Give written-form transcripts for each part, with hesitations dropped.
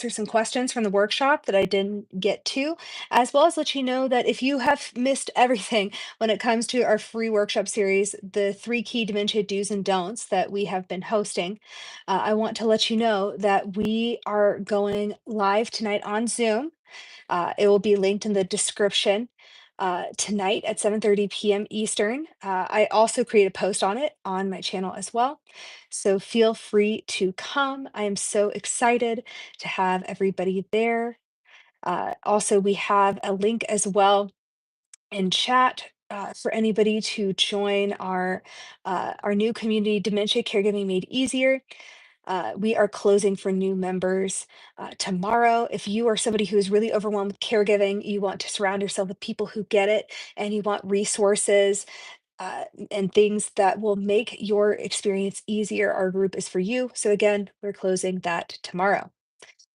answer some questions from the workshop that I didn't get to, as well as let you know that if you have missed everything when it comes to our free workshop series, the three key dementia do's and don'ts that we have been hosting, I want to let you know that we are going live tonight on Zoom. It will be linked in the description tonight at 7:30 p.m. Eastern. I also create a post on it on my channel as well. So feel free to come. I am so excited to have everybody there. Also, we have a link as well in chat for anybody to join our new community, Dementia Caregiving Made Easier. We are closing for new members tomorrow. If you are somebody who is really overwhelmed with caregiving, you want to surround yourself with people who get it, and you want resources and things that will make your experience easier, our group is for you. So, again, we're closing that tomorrow.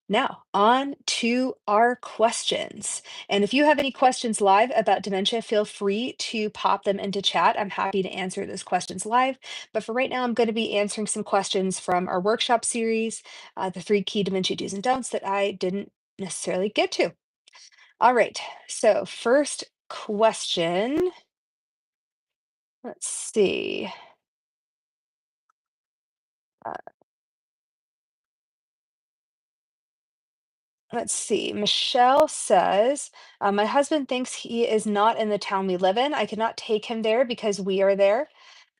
Now, on to our questions. And if you have any questions live about dementia, feel free to pop them into chat. I'm happy to answer those questions live. But for right now, I'm going to be answering some questions from our workshop series, the three key dementia do's and don'ts that I didn't necessarily get to. All right. So, first question. Let's see. Uh, let's see. Michelle says, my husband thinks he is not in the town we live in. I cannot take him there because we are there.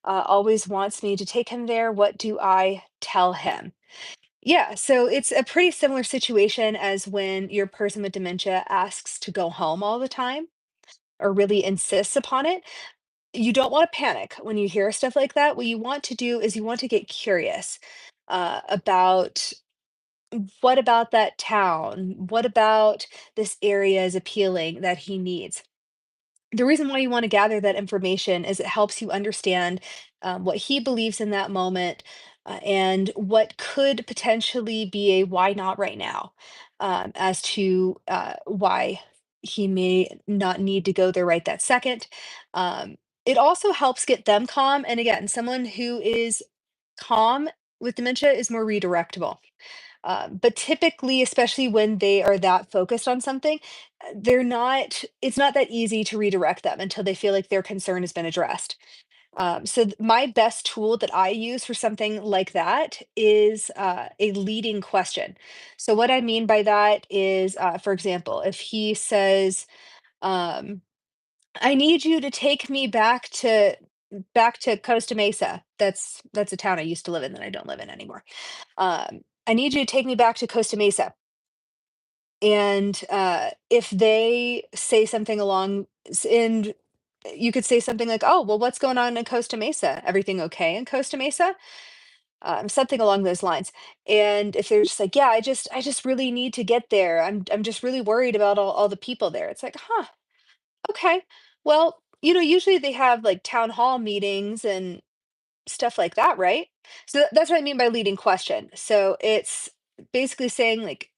Always wants me to take him there. What do I tell him? Yeah, so it's a pretty similar situation as when your person with dementia asks to go home all the time or really insists upon it. You don't want to panic when you hear stuff like that. What you want to do is you want to get curious about what about that town? What about this area is appealing that he needs? The reason why you want to gather that information is it helps you understand what he believes in that moment and what could potentially be a why not right now as to why he may not need to go there right that second. It also helps get them calm. And again, someone who is calm with dementia is more redirectable. But typically, especially when they are that focused on something, it's not that easy to redirect them until they feel like their concern has been addressed. My best tool that I use for something like that is a leading question. So what I mean by that is, for example, if he says, um, "I need you to take me back to Costa Mesa." That's a town I used to live in that I don't live in anymore. I need you to take me back to Costa Mesa. And if they say something and you could say something like, "Oh, well, what's going on in Costa Mesa? Everything okay in Costa Mesa?" Something along those lines. And if they're just like, "Yeah, I just really need to get there. I'm just really worried about all the people there." It's like, huh, okay. Well, usually they have like town hall meetings and stuff like that, right? So that's what I mean by leading question. So it's basically saying like,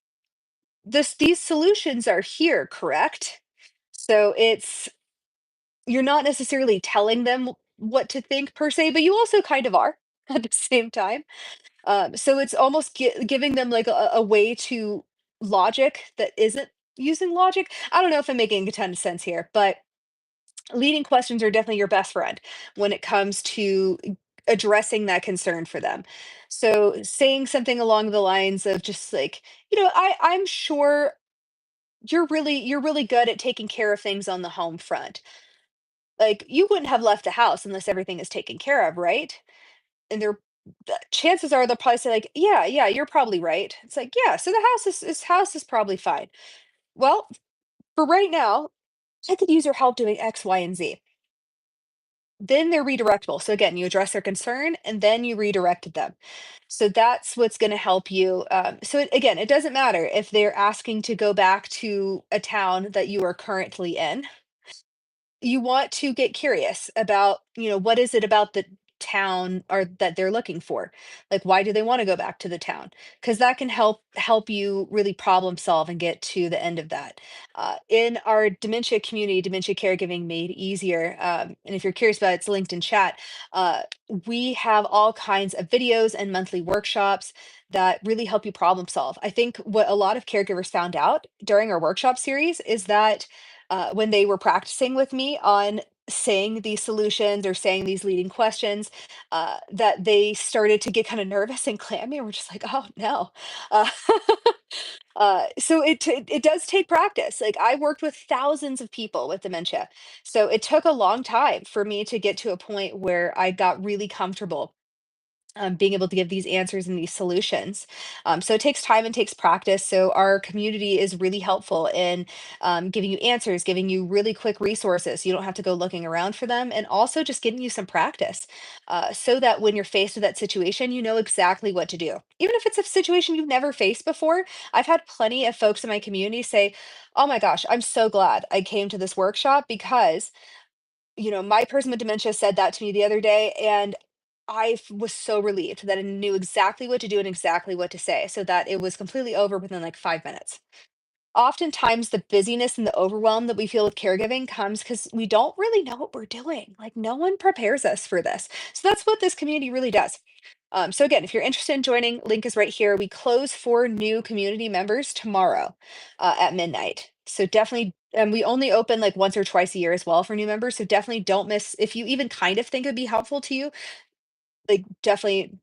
these solutions are here, correct? So it's you're not necessarily telling them what to think per se, but you also kind of are at the same time. So it's almost giving them like a way to logic that isn't using logic. I don't know if I'm making a ton of sense here, but leading questions are definitely your best friend when it comes to addressing that concern for them. So saying something along the lines of just like, I'm sure you're really good at taking care of things on the home front. Like, you wouldn't have left the house unless everything is taken care of, right? And the chances are they'll probably say like, "Yeah, yeah, you're probably right." It's like, "Yeah, so the house is probably fine." Well, for right now, I could use your help doing X, Y, and Z. Then they're redirectable. So again, you address their concern and then you redirected them. So that's what's going to help you. Again, it doesn't matter if they're asking to go back to a town that you are currently in. You want to get curious about, what is it about town or that they're looking for. Like, why do they want to go back to the town? Because that can help you really problem solve and get to the end of that. In our dementia community, Dementia Caregiving Made Easier, and if you're curious about it, it's linked in chat. Uh, we have all kinds of videos and monthly workshops that really help you problem solve. I think what a lot of caregivers found out during our workshop series is that when they were practicing with me on saying these solutions or saying these leading questions, that they started to get kind of nervous and clammy. And we're just like, oh no. Uh, so it does take practice. Like, I worked with thousands of people with dementia, so it took a long time for me to get to a point where I got really comfortable being able to give these answers and these solutions. So it takes time and takes practice. So our community is really helpful in giving you answers, giving you really quick resources. You don't have to go looking around for them, and also just getting you some practice so that when you're faced with that situation, you know exactly what to do. Even if it's a situation you've never faced before, I've had plenty of folks in my community say, "Oh my gosh, I'm so glad I came to this workshop because my person with dementia said that to me the other day, and was so relieved that I knew exactly what to do and exactly what to say so that it was completely over within like 5 minutes." Oftentimes, the busyness and the overwhelm that we feel with caregiving comes because we don't really know what we're doing. Like, no one prepares us for this. So that's what this community really does. So again, if you're interested in joining, link is right here. We close for new community members tomorrow at midnight. So definitely, and we only open like once or twice a year as well for new members. So definitely don't miss. If you even kind of think it'd be helpful to you, like, definitely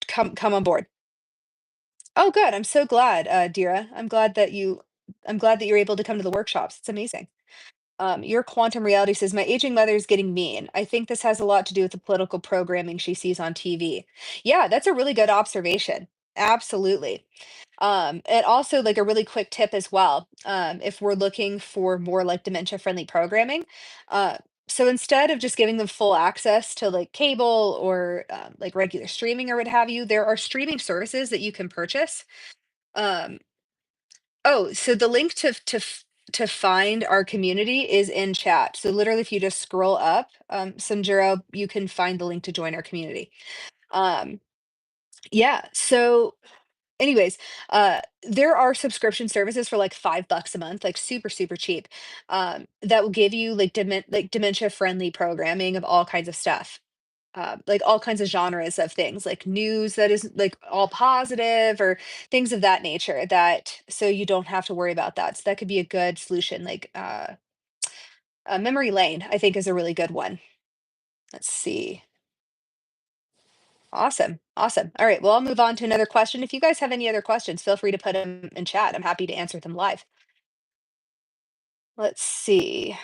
come on board. Oh, good. I'm so glad, Dira. I'm glad that you're able to come to the workshops. It's amazing. Your quantum reality says, my aging mother is getting mean. I think this has a lot to do with the political programming she sees on TV. Yeah, that's a really good observation. Absolutely. And also, like, a really quick tip as well, if we're looking for more like dementia friendly programming. Uh, so instead of just giving them full access to like cable or like regular streaming or what have you, there are streaming services that you can purchase. Um, Oh, so the link to find our community is in chat. So literally, if you just scroll up, Sanjuro, you can find the link to join our community. Um, yeah. So, anyways, there are subscription services for like $5 a month, like super super cheap, that will give you like dementia friendly programming of all kinds of stuff, like all kinds of genres of things, like news that is like all positive or things of that nature. That so you don't have to worry about that. So that could be a good solution. Like Memory Lane, I think, is a really good one. Let's see. Awesome, awesome. All right, well, I'll move on to another question. If you guys have any other questions, feel free to put them in chat. I'm happy to answer them live. Let's see.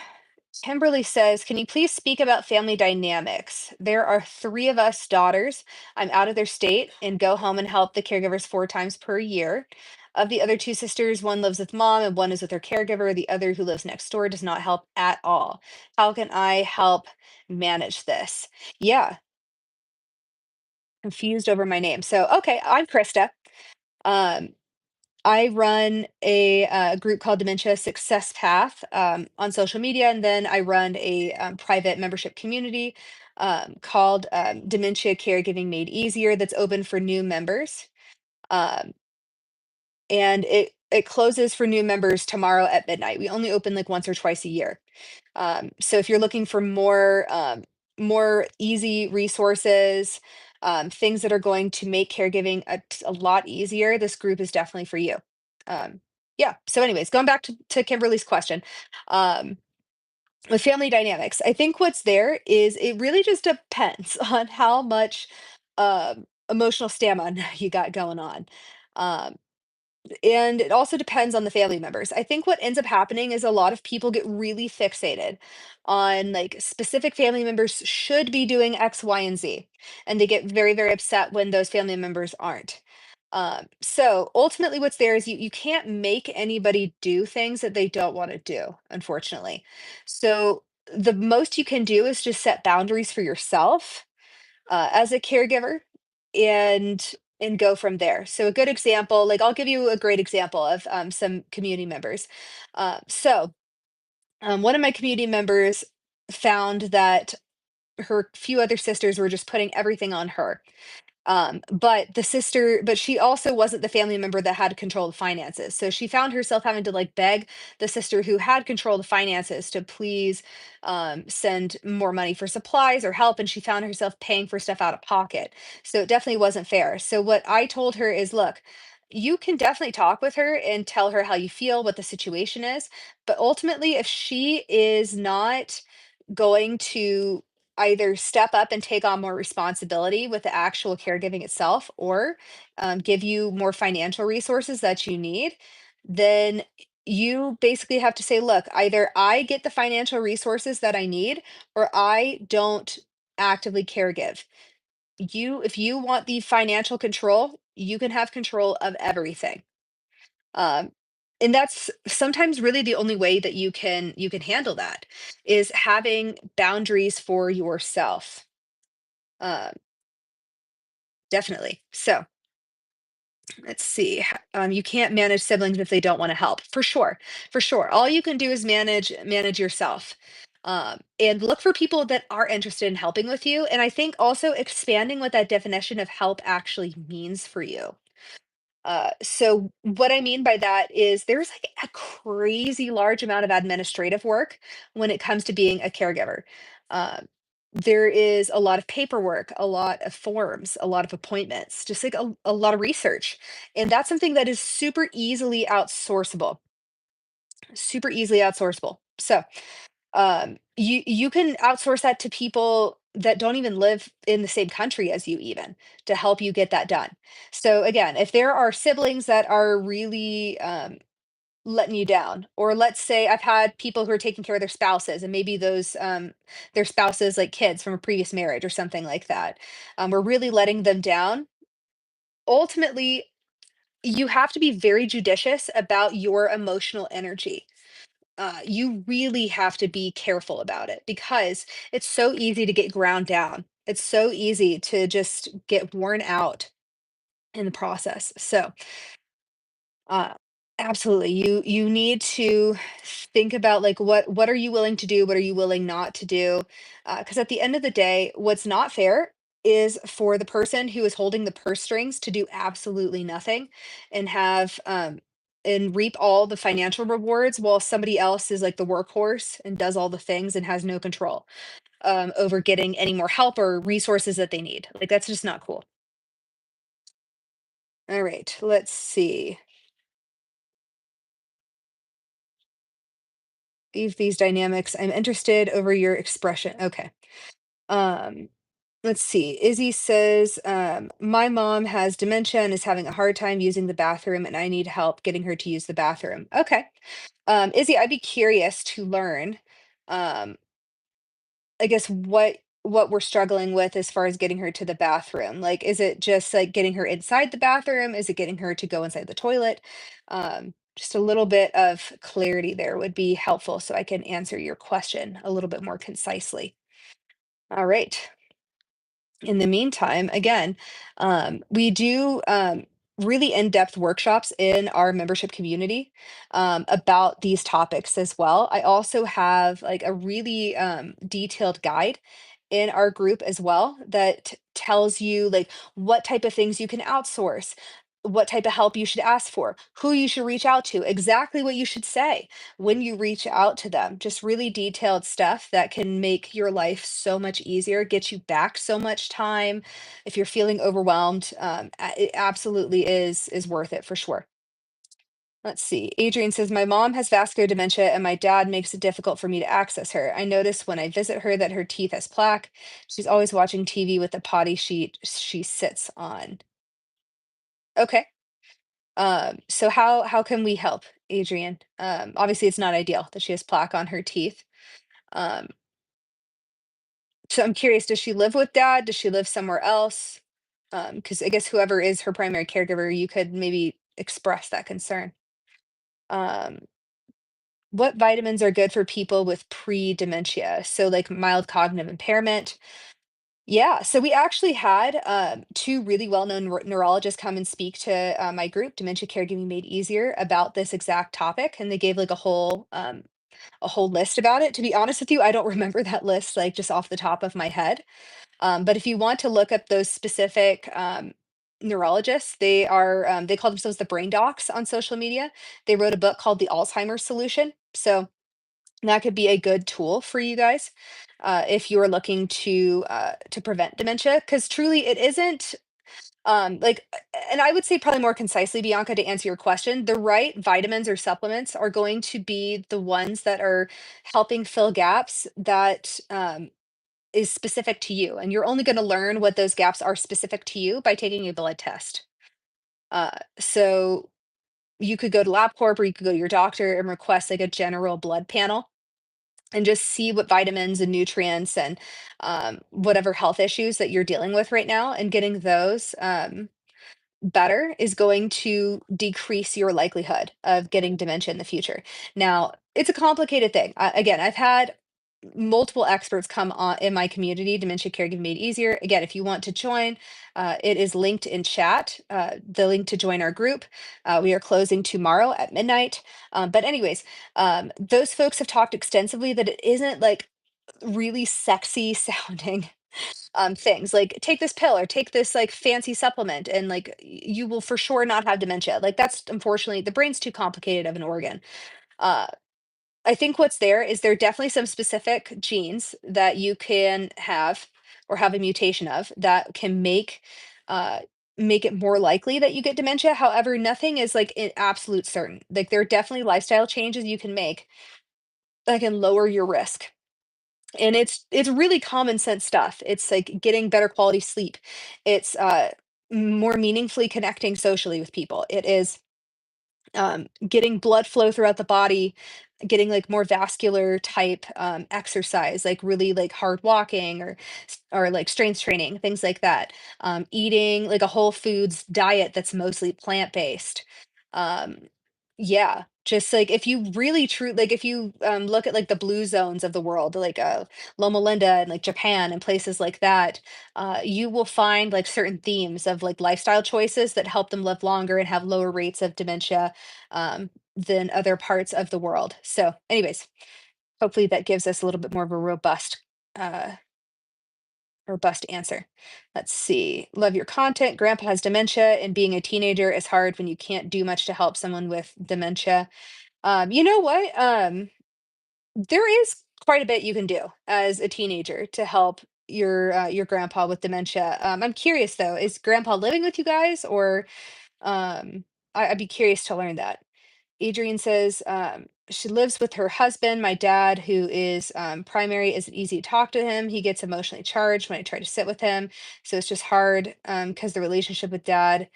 Kimberly says, can you please speak about family dynamics? There are three of us daughters. I'm out of their state and go home and help the caregivers 4 times per year. Of the other two sisters, one lives with mom and one is with her caregiver. The other, who lives next door, does not help at all. How can I help manage this? Yeah, confused over my name. So, okay, I'm Krista. Um, I run a group called Dementia Success Path on social media, and then I run a private membership community called Dementia Caregiving Made Easier that's open for new members. Um, and it closes for new members tomorrow at midnight. We only open like once or twice a year. So if you're looking for more easy resources, things that are going to make caregiving a lot easier, this group is definitely for you. Um, yeah. So, anyways, going back to Kimberly's question, um, with family dynamics, I think what's there is it really just depends on how much emotional stamina you got going on. Um, and it also depends on the family members. I think what ends up happening is a lot of people get really fixated on like specific family members should be doing X, Y, and Z. And they get very, very upset when those family members aren't. So ultimately, what's there is you can't make anybody do things that they don't want to do, unfortunately. So the most you can do is just set boundaries for yourself as a caregiver and go from there. So a good example, like I'll give you a great example of some community members. So one of my community members found that her few other sisters were just putting everything on her. But she also wasn't the family member that had control of finances. So she found herself having to like beg the sister who had control of the finances to please send more money for supplies or help. And she found herself paying for stuff out of pocket. So it definitely wasn't fair. So what I told her is, look, you can definitely talk with her and tell her how you feel, what the situation is. But ultimately, if she is not going to either step up and take on more responsibility with the actual caregiving itself, or give you more financial resources that you need, then you basically have to say, look, either I get the financial resources that I need, or I don't actively caregive. If you want the financial control, you can have control of everything. Um, and that's sometimes really the only way that you can handle that is having boundaries for yourself. Uh, Definitely. So let's see. You can't manage siblings if they don't want to help. For sure. For sure. All you can do is manage yourself. And look for people that are interested in helping with you. And I think also expanding what that definition of help actually means for you. So what I mean by that is there's like a crazy large amount of administrative work when it comes to being a caregiver. Uh, there is a lot of paperwork, a lot of forms, a lot of appointments, just like a lot of research. And that's something that is super easily outsourceable. So you can outsource that to people that don't even live in the same country as you, even to help you get that done. So again, if there are siblings that are really letting you down, or let's say I've had people who are taking care of their spouses, and maybe those their spouses like kids from a previous marriage or something like that, we're really letting them down. Ultimately, you have to be very judicious about your emotional energy. You really have to be careful about it because it's so easy to get ground down. It's so easy to just get worn out in the process. So, uh, absolutely, you need to think about like what are you willing to do? What are you willing not to do? Because at the end of the day, what's not fair is for the person who is holding the purse strings to do absolutely nothing and and reap all the financial rewards while somebody else is like the workhorse and does all the things and has no control over getting any more help or resources that they need. Like that's just not cool. All right, let's see. Leave these dynamics. I'm interested over your expression. Okay. Um, let's see. Izzy says, my mom has dementia and is having a hard time using the bathroom, and I need help getting her to use the bathroom. Okay. Izzy, I'd be curious to learn, um, I guess what we're struggling with as far as getting her to the bathroom. Like, is it just like getting her inside the bathroom? Is it getting her to go inside the toilet? Just a little bit of clarity there would be helpful so I can answer your question a little bit more concisely. All right. In the meantime, again, we do really in-depth workshops in our membership community about these topics as well. I also have like a really detailed guide in our group as well that tells you like what type of things you can outsource, what type of help you should ask for, who you should reach out to, exactly what you should say when you reach out to them. Just really detailed stuff that can make your life so much easier, get you back so much time. If you're feeling overwhelmed, it absolutely is worth it for sure. Let's see. Adrian says, my mom has vascular dementia and my dad makes it difficult for me to access her. I notice when I visit her that her teeth has plaque. She's always watching TV with the potty sheet she sits on. Okay. So how can we help, Adrian? Obviously it's not ideal that she has plaque on her teeth. Um, so I'm curious, does she live with dad? Does she live somewhere else? Because I guess whoever is her primary caregiver, you could maybe express that concern. Um, what vitamins are good for people with pre-dementia? So like mild cognitive impairment. Yeah, so we actually had two really well-known neurologists come and speak to my group, Dementia Caregiving Made Easier, about this exact topic, and they gave like a whole a whole list about it. To be honest with you, I don't remember that list like just off the top of my head. But if you want to look up those specific neurologists, they call themselves the brain docs on social media. They wrote a book called The Alzheimer's Solution. So that could be a good tool for you guys if you are looking to prevent dementia, because truly it isn't like, and I would say probably more concisely, Bianca, to answer your question, the right vitamins or supplements are going to be the ones that are helping fill gaps that is specific to you. And you're only going to learn what those gaps are specific to you by taking a blood test. So you could go to LabCorp or you could go to your doctor and request like a general blood panel and just see what vitamins and nutrients and whatever health issues that you're dealing with right now, and getting those better is going to decrease your likelihood of getting dementia in the future. Now, it's a complicated thing. Again, I've had multiple experts come on in my community, Dementia Caregiving Made Easier. Again, if you want to join, it is linked in chat, the link to join our group. We are closing tomorrow at midnight. But anyways, those folks have talked extensively that it isn't like really sexy sounding things like take this pill or take this like fancy supplement and like you will for sure not have dementia. Like that's unfortunately the brain's too complicated of an organ. Uh, I think what's there is there are definitely some specific genes that you can have or have a mutation of that can uh, make it more likely that you get dementia. However, nothing is like in absolute certain. Like there are definitely lifestyle changes you can make that can lower your risk, and it's really common sense stuff. It's like getting better quality sleep. It's more meaningfully connecting socially with people. It is getting blood flow throughout the body, getting like more vascular type exercise, like really like hard walking or like strength training, things like that. Eating like a whole foods diet that's mostly plant based. Um, yeah, just like if you really true like if you look at like the blue zones of the world, like Loma Linda and like Japan and places like that, you will find like certain themes of like lifestyle choices that help them live longer and have lower rates of dementia than other parts of the world. So, anyways, hopefully that gives us a little bit more of a uh, robust answer. Let's see. Love your content. Grandpa has dementia, and being a teenager is hard when you can't do much to help someone with dementia. You know what? There is quite a bit you can do as a teenager to help your grandpa with dementia. I'm curious though, is grandpa living with you guys, or I'd be curious to learn that. Adrienne says she lives with her husband. My dad, who is primary, isn't easy to talk to him. He gets emotionally charged when I try to sit with him. So it's just hard because the relationship with dad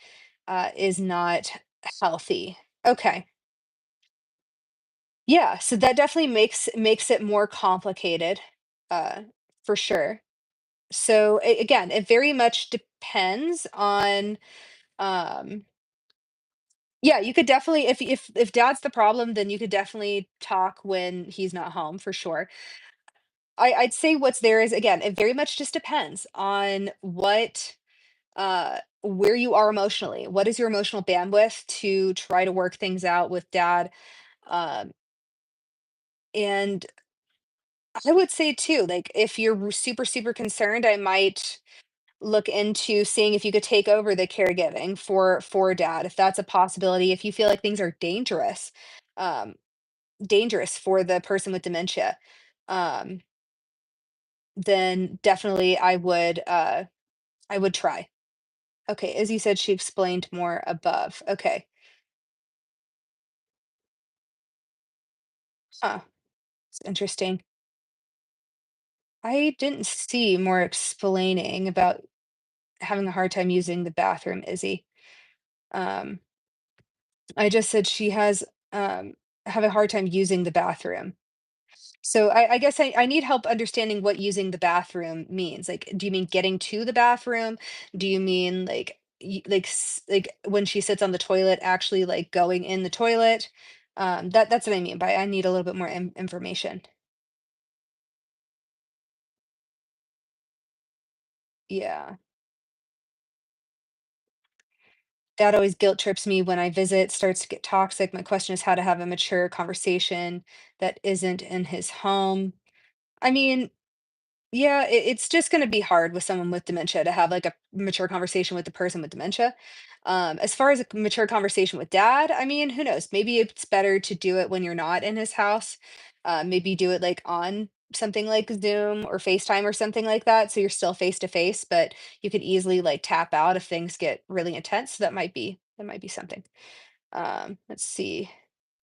is not healthy. Okay. Yeah, so that definitely makes it more complicated, uh, for sure. So again, it very much depends on um yeah, you could definitely if dad's the problem, then you could definitely talk when he's not home for sure. I'd say what's there is again, it very much just depends on what where you are emotionally. What is your emotional bandwidth to try to work things out with dad? Um and I would say too, like if you're super, super concerned, I might look into seeing if you could take over the caregiving for dad, if that's a possibility. If you feel like things are um, dangerous for the person with dementia, um, then definitely I would try. Okay, as you said, she explained more above. Okay, huh, it's interesting. I didn't see more explaining about having a hard time using the bathroom, Izzy. Um, I just said she has have a hard time using the bathroom. So I guess I need help understanding what using the bathroom means. Like, do you mean getting to the bathroom? Do you mean like like when she sits on the toilet, actually like going in the toilet? That's what I mean by I need a little bit more information. Yeah. That always guilt trips me when I visit, starts to get toxic. My question is how to have a mature conversation that isn't in his home. I mean, yeah, it's just gonna be hard with someone with dementia to have, like, a mature conversation with the person with dementia. As far as a mature conversation with dad, I mean, who knows? Maybe it's better to do it when you're not in his house. Maybe do it, like, on something like Zoom or FaceTime or something like that, so you're still face to face, but you could easily, like, tap out if things get really intense, so that might be something. Let's see.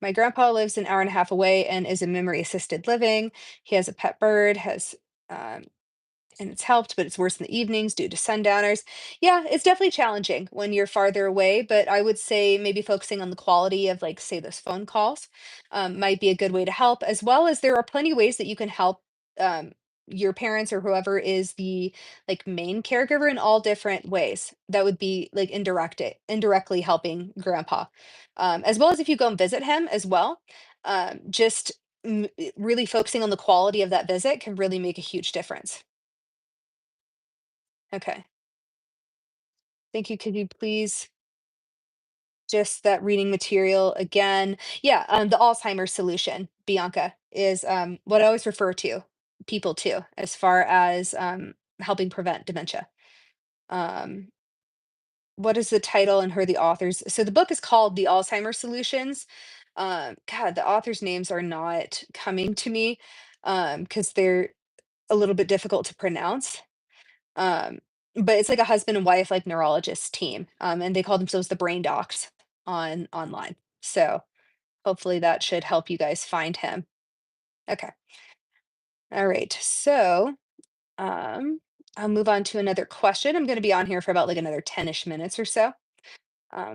My grandpa lives an hour and a half away and is in memory assisted living. He has a pet bird, has um, and it's helped, but it's worse in the evenings due to sundowners. Yeah, it's definitely challenging when you're farther away, but I would say maybe focusing on the quality of, like, say, those phone calls might be a good way to help, as well as there are plenty of ways that you can help um, your parents or whoever is the like main caregiver in all different ways. That would be like indirectly helping grandpa, as well as if you go and visit him as well. Just really focusing on the quality of that visit can really make a huge difference. Okay. Thank you. Could you please just that reading material again? Yeah, the Alzheimer's solution, Bianca, is what I always refer to people to as far as helping prevent dementia. Um, what is the title and who are the authors? So the book is called The Alzheimer's Solutions. God, the authors' names are not coming to me because they're a little bit difficult to pronounce. Um, but it's like a husband and wife, like, neurologist team, and they call themselves the Brain Docs online. So, hopefully that should help you guys find him. Okay. Alright. So, I'll move on to another question. I'm gonna be on here for about, like, another 10-ish minutes or so.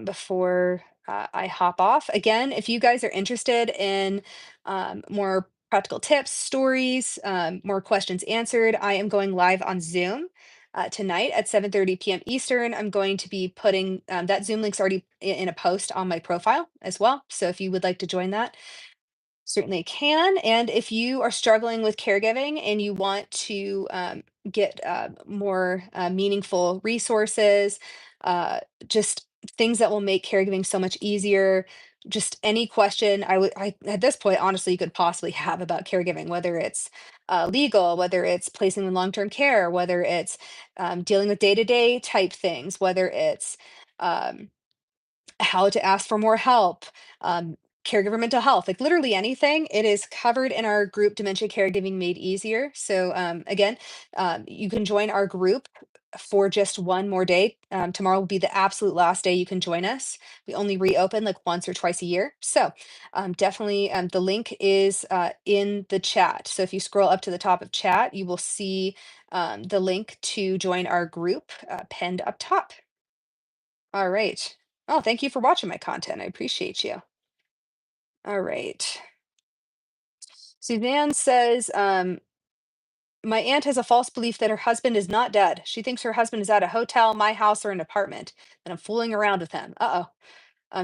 Before I hop off. Again, if you guys are interested in more practical tips, stories, more questions answered, I am going live on Zoom tonight at 7:30 p.m. Eastern. I'm going to be putting that Zoom link's already in a post on my profile as well. So if you would like to join that, certainly can. And if you are struggling with caregiving and you want to get more meaningful resources, uh, just things that will make caregiving so much easier, just any question at this point, honestly, you could possibly have about caregiving, whether it's legal, whether it's placing in long-term care, whether it's dealing with day-to-day type things, whether it's um, how to ask for more help, caregiver mental health, like literally anything. It is covered in our group Dementia Caregiving Made Easier. So again, you can join our group for just one more day. Tomorrow will be the absolute last day you can join us. We only reopen like once or twice a year. So definitely the link is in the chat. So if you scroll up to the top of chat, you will see the link to join our group pinned up top. All right. Oh, thank you for watching my content. I appreciate you. All right. Suzanne says, my aunt has a false belief that her husband is not dead. She thinks her husband is at a hotel, my house, or an apartment, and I'm fooling around with him. Uh-oh.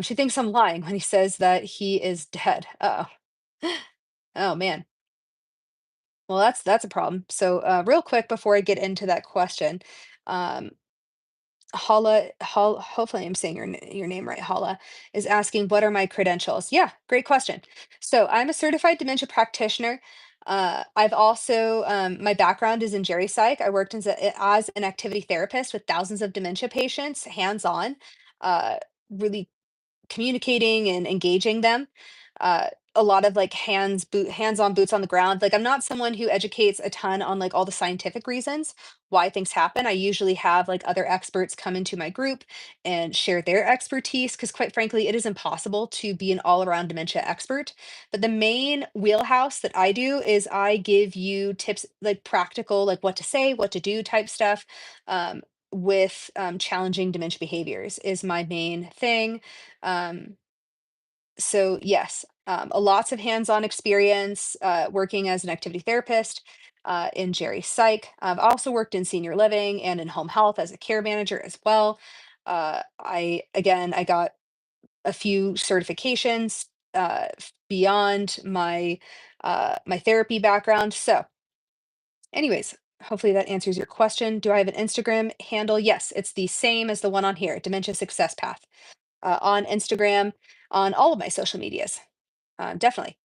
She thinks I'm lying when he says that he is dead. Uh-oh. Oh man. Well, that's a problem. So, real quick before I get into that question, um, hopefully I'm saying your name right. Hala is asking, what are my credentials? Yeah, great question. So I'm a certified dementia practitioner. I've also, my background is in Jerry Psych. I worked as an activity therapist with thousands of dementia patients, hands on, uh, really communicating and engaging them. Uh, a lot of like hands-on boots on the ground. Like I'm not someone who educates a ton on like all the scientific reasons why things happen. I usually have like other experts come into my group and share their expertise because quite frankly, it is impossible to be an all-around dementia expert. But the main wheelhouse that I do is I give you tips like practical, like what to say, what to do type stuff. With challenging dementia behaviors is my main thing. um, so yes, lots of hands-on experience working as an activity therapist in Jerry Psych. I've also worked in senior living and in home health as a care manager as well. I got a few certifications beyond my my therapy background. So, anyways, Hopefully that answers your question. Do I have an Instagram handle? Yes, it's the same as the one on here, Dementia Success Path, on Instagram, on all of my social medias. Definitely.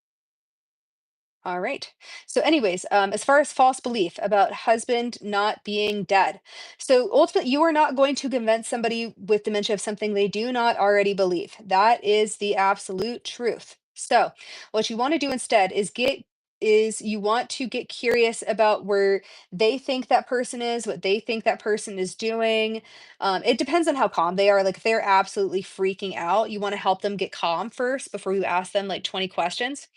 All right. So, anyways, as far as false belief about husband not being dead, so ultimately, you are not going to convince somebody with dementia of something they do not already believe. That is the absolute truth. So, what you want to do instead is you want to get curious about where they think that person is, what they think that person is doing. It depends on how calm they are. Like if they're absolutely freaking out, you want to help them get calm first before you ask them like 20 questions.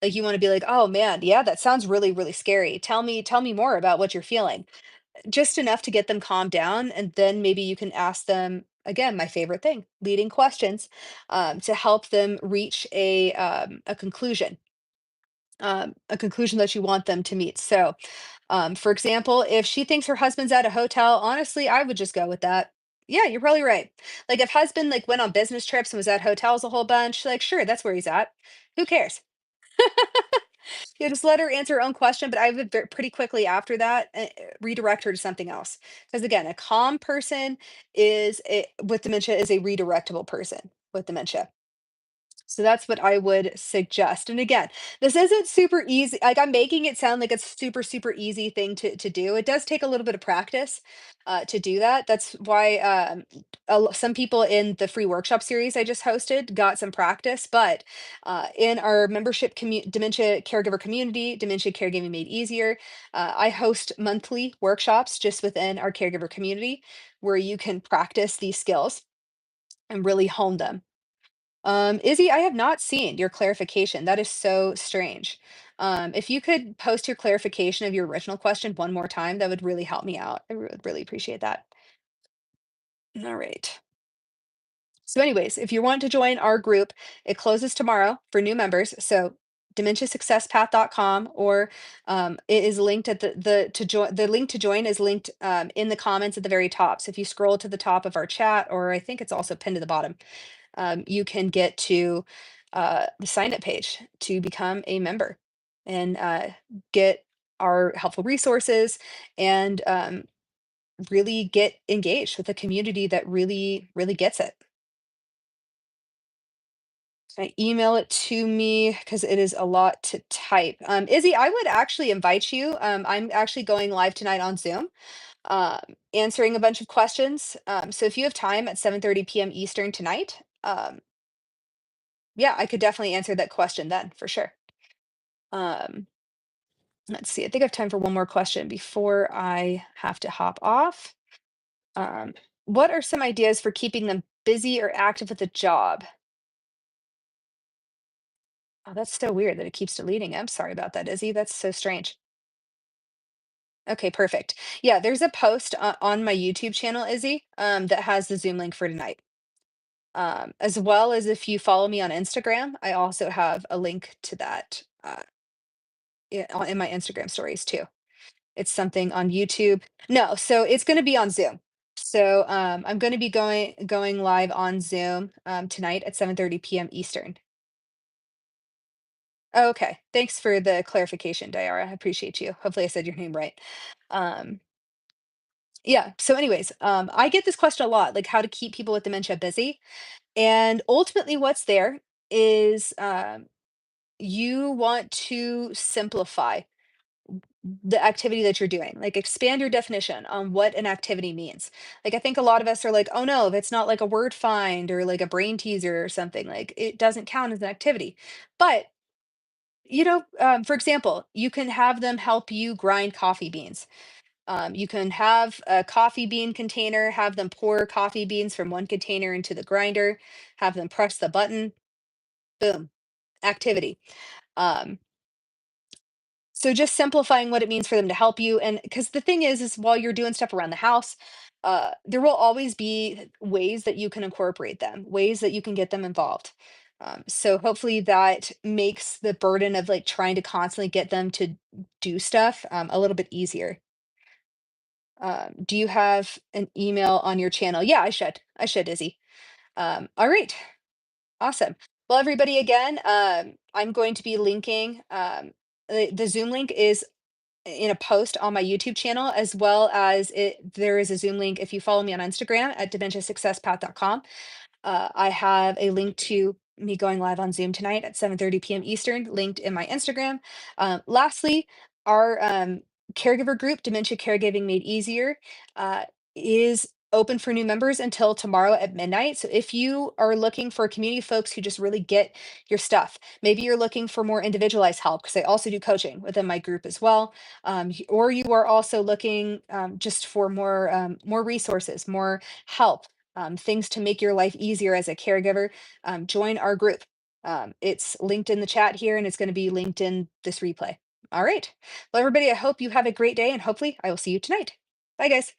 Like, you wanna be like, "Oh, man, yeah, that sounds really, really scary. Tell me more about what you're feeling." Just enough to get them calmed down, and then maybe you can ask them, again, my favorite thing, leading questions, to help them reach a conclusion that you want them to meet. So, for example, if she thinks her husband's at a hotel, honestly, I would just go with that. Yeah, you're probably right. Like, if husband, like, went on business trips and was at hotels a whole bunch, like, sure, that's where he's at. Who cares? Yeah, just let her answer her own question, but I would pretty quickly after that redirect her to something else. Because again, a calm person with dementia is a redirectable person with dementia. So that's what I would suggest. And again, this isn't super easy. Like I'm making it sound like it's super, super easy thing to do. It does take a little bit of practice to do that. That's why some people in the free workshop series I just hosted got some practice. But in our membership dementia caregiver community, Dementia Caregiving Made Easier, I host monthly workshops just within our caregiver community where you can practice these skills and really hone them. Izzy, I have not seen your clarification. That is so strange. If you could post your clarification of your original question one more time, that would really help me out. I would really appreciate that. All right. So, anyways, if you want to join our group, it closes tomorrow for new members. So, dementiasuccesspath.com or it is linked at the link to join is linked in the comments at the very top. So if you scroll to the top of our chat, or I think it's also pinned to the bottom, you can get to the sign up page to become a member and get our helpful resources and really get engaged with a community that really, really gets it. Email it to me because it is a lot to type. Izzy, I would actually invite you. I'm actually going live tonight on Zoom, um, answering a bunch of questions. So if you have time at 7:30 p.m. Eastern tonight, yeah, I could definitely answer that question then for sure. Um, let's see. I think I have time for one more question before I have to hop off. Um, what are some ideas for keeping them busy or active with a job? Oh, that's so weird that it keeps deleting. I'm sorry about that, Izzy. That's so strange. Okay, perfect. Yeah, there's a post on my YouTube channel, Izzy, that has the Zoom link for tonight. As well as if you follow me on Instagram, I also have a link to that in my Instagram stories too. It's something on YouTube. No, so it's going to be on Zoom. So I'm going to be going live on Zoom tonight at 7:30 p.m. Eastern. Oh, okay. Thanks for the clarification, Diara. I appreciate you. Hopefully I said your name right. Um, yeah. So, anyways, I get this question a lot, like how to keep people with dementia busy. And ultimately, what's there is you want to simplify the activity that you're doing, like expand your definition on what an activity means. Like, I think a lot of us are like, oh no, if it's not like a word find or like a brain teaser or something, like it doesn't count as an activity. But for example, you can have them help you grind coffee beans. You can have a coffee bean container, have them pour coffee beans from one container into the grinder, have them press the button, boom, activity. Um, so just simplifying what it means for them to help you. And because the thing is while you're doing stuff around the house, there will always be ways that you can incorporate them, ways that you can get them involved. So hopefully that makes the burden of like trying to constantly get them to do stuff a little bit easier. Do you have an email on your channel? Yeah, I should. I should, Izzy. All right. Awesome. Well, everybody, again, I'm going to be linking the Zoom link is in a post on my YouTube channel, as well as there is a Zoom link if you follow me on Instagram at dementiasuccesspath.com. I have a link to me going live on Zoom tonight at 7:30 p.m. Eastern, linked in my Instagram. Lastly, our caregiver group, Dementia Caregiving Made Easier, uh, is open for new members until tomorrow at midnight. So if you are looking for a community of folks who just really get your stuff, maybe you're looking for more individualized help, because I also do coaching within my group as well, or you are also looking just for more resources, more help, things to make your life easier as a caregiver, join our group. It's linked in the chat here, and it's going to be linked in this replay. All right. Well, everybody, I hope you have a great day, and hopefully I will see you tonight. Bye, guys.